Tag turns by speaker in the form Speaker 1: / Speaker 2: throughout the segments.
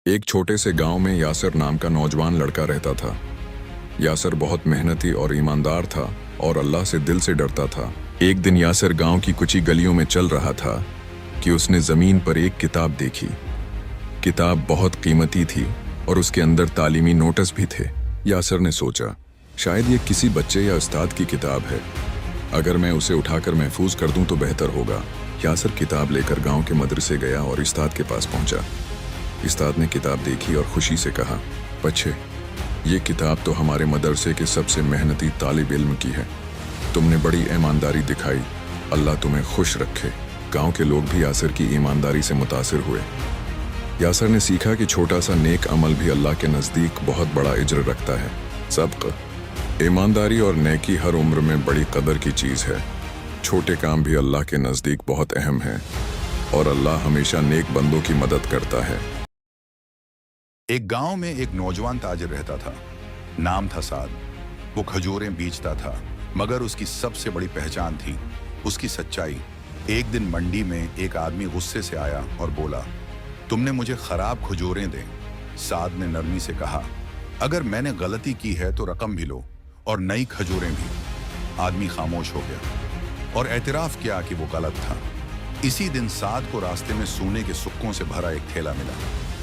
Speaker 1: एक छोटे से गांव में यासर नाम का नौजवान लड़का रहता था। यासर बहुत मेहनती और ईमानदार था और अल्लाह से दिल से डरता था। एक दिन यासर गांव की कुछ ही गलियों में चल रहा था कि उसने जमीन पर एक किताब देखी। किताब बहुत कीमती थी और उसके अंदर तालीमी नोटिस भी थे। यासर ने सोचा, शायद ये किसी बच्चे या उस्ताद की किताब है। अगर मैं उसे उठाकर महफूज कर दूं तो बेहतर होगा। यासर किताब लेकर गांव के मदरसे गया और उस्ताद के पास पहुंचा। उस्ताद ने किताब देखी और खुशी से कहा, बच्चे, ये किताब तो हमारे मदरसे के सबसे मेहनती तालिब इल्म की है। तुमने बड़ी ईमानदारी दिखाई, अल्लाह तुम्हें खुश रखे। गांव के लोग भी यासर की ईमानदारी से मुतासिर हुए। यासर ने सीखा कि छोटा सा नेक अमल भी अल्लाह के नज़दीक बहुत बड़ा इज्र रखता है। सबक, ईमानदारी और नेकी हर उम्र में बड़ी कदर की चीज़ है। छोटे काम भी अल्लाह के नज़दीक बहुत अहम है और अल्लाह हमेशा नेक बंदों की मदद करता है।
Speaker 2: एक गांव में एक नौजवान ताजिर रहता था। नाम था साद। वो खजूरें बेचता था, मगर उसकी सबसे बड़ी पहचान थी उसकी सच्चाई। एक दिन मंडी में एक आदमी गुस्से से आया और बोला, तुमने मुझे खराब खजूरें दे। साद ने नरमी से कहा, अगर मैंने गलती की है तो रकम भी लो और नई खजूरें भी। आदमी खामोश हो गया और एतराफ किया कि वो गलत था। इसी दिन साद को रास्ते में सोने के सुक्कों से भरा एक थैला मिला।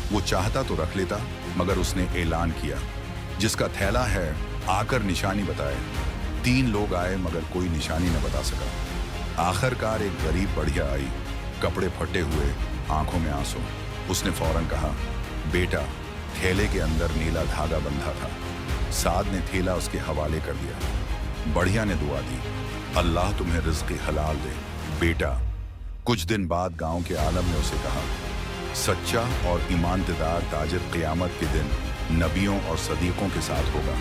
Speaker 2: वो चाहता तो रख लेता, मगर उसने ऐलान किया, जिसका थैला है आकर निशानी बताए। 3 लोग आए मगर कोई निशानी न बता सका। आखिरकार एक गरीब बढ़िया आई, कपड़े फटे हुए, आंखों में आंसू। उसने फौरन कहा, बेटा, थैले के अंदर नीला धागा बंधा था। साद ने थैला उसके हवाले कर दिया। बढ़िया ने दुआ दी, अल्लाह तुम्हें रिज़्क़ हलाल दे। बेटा, कुछ दिन बाद गांव के आलम ने उसे कहा, सच्चा और ईमानदार ताजिर क़यामत के दिन नबियों और सदीकों के साथ होगा।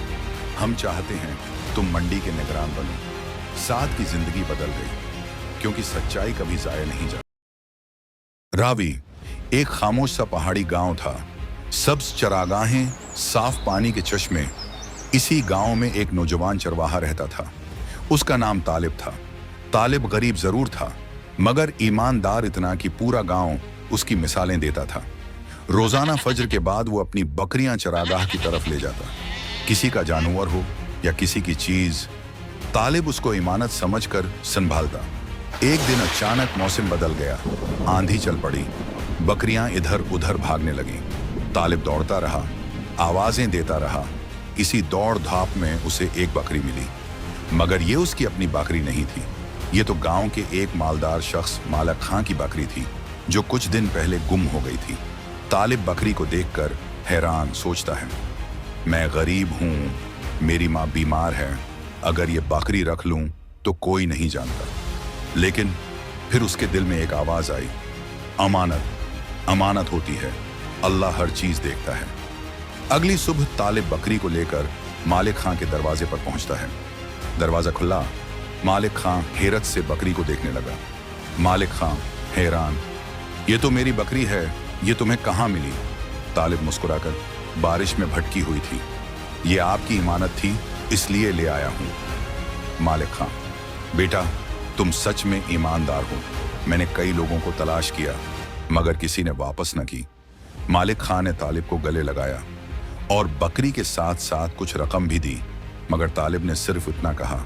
Speaker 2: हम चाहते हैं तुम मंडी के निगरान बनो। साद की जिंदगी बदल गई, क्योंकि सच्चाई कभी ज़ाया नहीं जाती। रावी, एक खामोश सा पहाड़ी गांव था। सब्ज चरागाहें, साफ पानी के चश्मे। इसी गांव में एक नौजवान चरवाहा रहता था। उसका नाम तालिब था। तालिब गरीब जरूर था, मगर ईमानदार इतना कि पूरा गांव उसकी मिसालें देता था। रोजाना फज्र के बाद वो अपनी बकरियां चरागाह की तरफ ले जाता, किसी का जानवर हो या किसी की चीज। तालिब उसको इमानत समझकर संभालता। एक दिन अचानक मौसम बदल गया, आंधी चल पड़ी, बकरियां इधर उधर भागने लगी। तालिब दौड़ता रहा, आवाजें देता रहा। इसी दौड़ धाप में उसे एक बकरी मिली, मगर ये उसकी अपनी बकरी नहीं थी। ये तो गांव के एक मालदार शख्स मालक खां की बकरी थी, जो कुछ दिन पहले गुम हो गई थी। तालिब बकरी को देखकर हैरान, सोचता है, मैं गरीब हूं, मेरी माँ बीमार है, अगर ये बकरी रख लूं तो कोई नहीं जानता। लेकिन फिर उसके दिल में एक आवाज आई, अमानत, अमानत होती है, अल्लाह हर चीज देखता है। अगली सुबह तालिब बकरी को लेकर मालिक खां के दरवाजे पर पहुंचता है। दरवाजा खुला, मालिक खां हैरत से बकरी को देखने लगा। मालिक खां हैरान, ये तो मेरी बकरी है, ये तुम्हें कहाँ मिली? तालिब मुस्कुराकर, बारिश में भटकी हुई थी, ये आपकी इमानत थी इसलिए ले आया हूँ। मालिक खां, बेटा, तुम सच में ईमानदार हो। मैंने कई लोगों को तलाश किया, मगर किसी ने वापस न की। मालिक खां ने तालिब को गले लगाया और बकरी के साथ साथ कुछ रकम भी दी, मगर तालिब ने सिर्फ इतना कहा,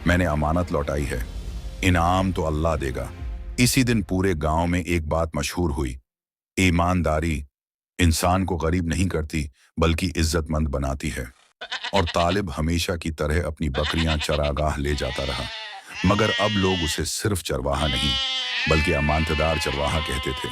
Speaker 2: मैंने अमानत लौटाई है, इनाम तो अल्लाह देगा। इसी दिन पूरे गांव में एक बात मशहूर हुई, ईमानदारी इंसान को गरीब नहीं करती बल्कि इज्जतमंद बनाती है। और तालिब हमेशा की तरह अपनी बकरियां चरागाह ले जाता रहा, मगर अब लोग उसे सिर्फ चरवाहा नहीं बल्कि अमानतदार चरवाहा कहते थे।